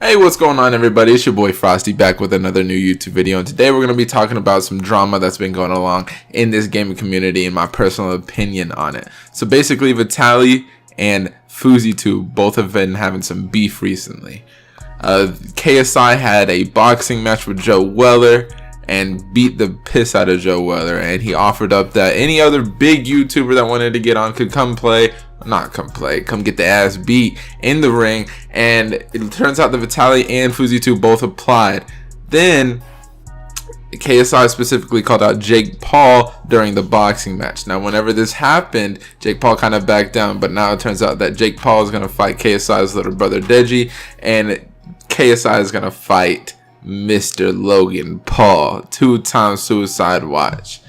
Hey, what's going on, everybody? It's your boy Frosty back with another new YouTube video, and today we're going to be talking about some drama that's been going along in this gaming community and my personal opinion on it. So basically, Vitaly and Fousey both have been having some beef recently. KSI had a boxing match with Joe Weller and beat the piss out of Joe Weller, and he offered up that any other big YouTuber that wanted to get on could come get the ass beat in the ring. And it turns out that Vitaly and Fousey both applied. Then KSI specifically called out Jake Paul during the boxing match. Now whenever this happened, Jake Paul kind of backed down, but now it turns out that Jake Paul is going to fight KSI's little brother Deji, and KSI is going to fight Mr. Logan Paul, two-time Suicide Watch.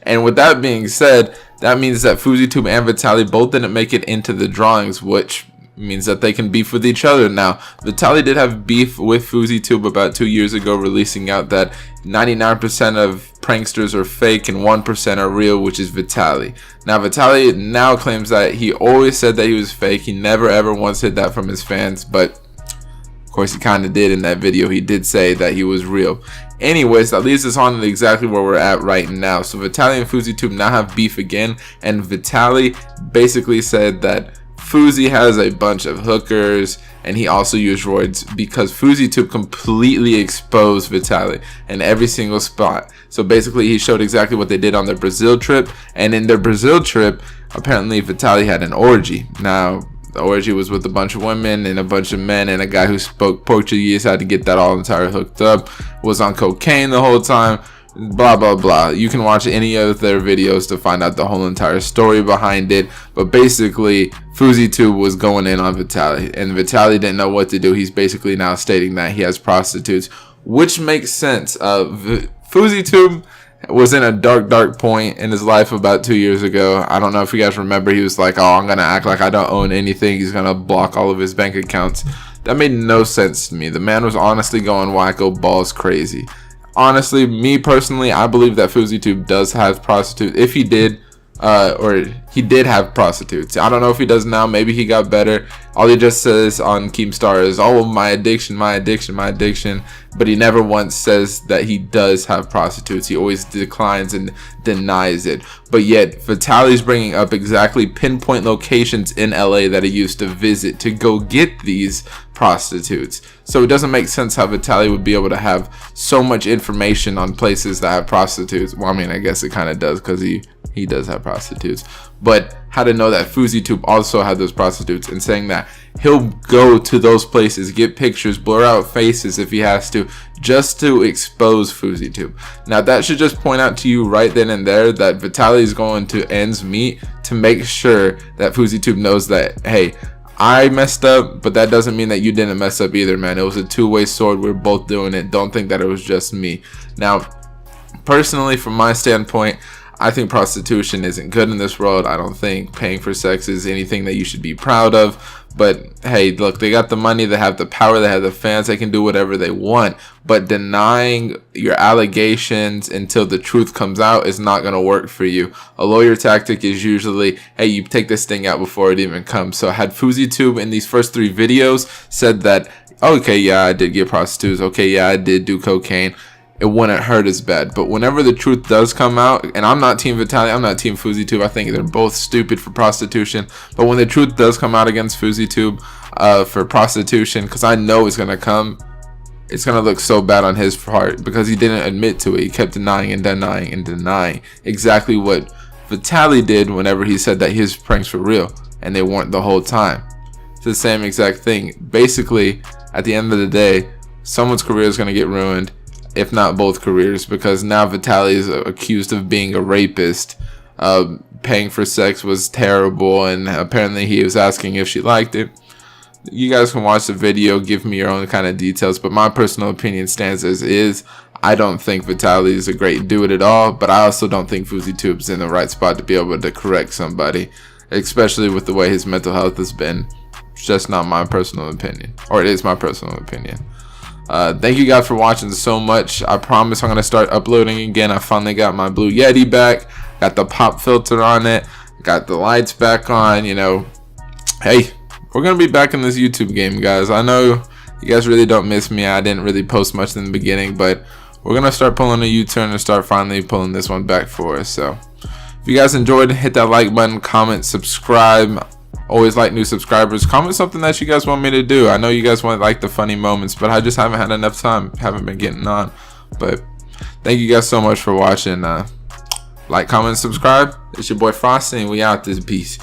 And with that being said, that means that Fousey and Vitaly both didn't make it into the drawings, which means that they can beef with each other now. Vitaly did have beef with Fousey about 2 years ago, releasing out that 99% of pranksters are fake and 1% are real, which is Vitaly. Now Vitaly now claims that he always said that he was fake. He never ever once hid that from his fans, but of course he kind of did in that video. He did say that he was real. Anyways, that leads us on to exactly where we're at right now. So Vitaly and Fousey now have beef again, and Vitaly basically said that Fousey has a bunch of hookers and he also used roids, because Fousey completely exposed Vitaly in every single spot. So basically he showed exactly what they did on their Brazil trip, and in their Brazil trip apparently Vitaly had an orgy. Now the orgy was with a bunch of women and a bunch of men, and a guy who spoke Portuguese had to get that all entire hooked up, was on cocaine the whole time, blah blah blah. You can watch any of their videos to find out the whole entire story behind it. But basically Fousey was going in on Vitaly, and Vitaly didn't know what to do. He's basically now stating that he has prostitutes, which makes sense. Fousey was in a dark point in his life about 2 years ago. I don't know if you guys remember. He was like, oh, I'm gonna act like I don't own anything. He's gonna block all of his bank accounts. That made no sense to me. The man was honestly going wacko balls crazy. Honestly, me personally, I believe that Fousey does have prostitutes. If he did, or he did have prostitutes. I don't know if he does now. Maybe he got better. All he just says on Keemstar is, oh, my addiction. But he never once says that he does have prostitutes. He always declines and denies it. But yet Vitaly's bringing up exactly pinpoint locations in LA that he used to visit to go get these prostitutes. So it doesn't make sense how Vitaly would be able to have so much information on places that have prostitutes. Well, I mean, I guess it kind of does, because he does have prostitutes. But how to know that Fousey also had those prostitutes, and saying that he'll go to those places, get pictures, blur out faces if he has to, just to expose Fousey. Now that should just point out to you right then and there that Vitaly is going to ends meet to make sure that Fousey knows that, hey, I messed up, but that doesn't mean that you didn't mess up either, man. It was a two-way sword. We're both doing it. Don't think that it was just me. Now, personally, from my standpoint, I think prostitution isn't good in this world. I don't think paying for sex is anything that you should be proud of. But hey, look, they got the money, they have the power, they have the fans, they can do whatever they want. But denying your allegations until the truth comes out is not going to work for you. A lawyer tactic is usually, hey, you take this thing out before it even comes. So had Fousey in these first 3 videos said that, okay, yeah, I did get prostitutes, okay, yeah, I did do cocaine, it wouldn't hurt as bad. But whenever the truth does come out, and I'm not team Vitaly, I'm not team Fousey I think they're both stupid for prostitution. But when the truth does come out against Fousey for prostitution, because I know it's gonna come, it's gonna look so bad on his part, because he didn't admit to it. He kept denying exactly what Vitaly did whenever he said that his pranks were real and they weren't the whole time. It's the same exact thing. Basically, at the end of the day, someone's career is gonna get ruined, if not both careers, because now Vitaly is accused of being a rapist. Paying for sex was terrible, and apparently he was asking if she liked it. You guys can watch the video, give me your own kind of details, but my personal opinion stands as is. I don't think Vitaly is a great dude at all, but I also don't think Fousey is in the right spot to be able to correct somebody, especially with the way his mental health has been. It's just not my personal opinion, or it is my personal opinion. Thank you guys for watching so much. I promise I'm gonna start uploading again. I finally got my Blue Yeti back, got the pop filter on it, got the lights back on. You know, hey, we're gonna be back in this YouTube game, guys. I know You guys really don't miss me. I didn't really post much in the beginning, but we're gonna start pulling a U-turn and start finally pulling this one back for us. So if you guys enjoyed, hit that like button, comment, subscribe. Always like new subscribers. Comment something that you guys want me to do. I know you guys want like the funny moments, but I just haven't had enough time. Haven't been getting on. But thank you guys so much for watching. Like, comment, subscribe. It's your boy Fousey, and we out this piece.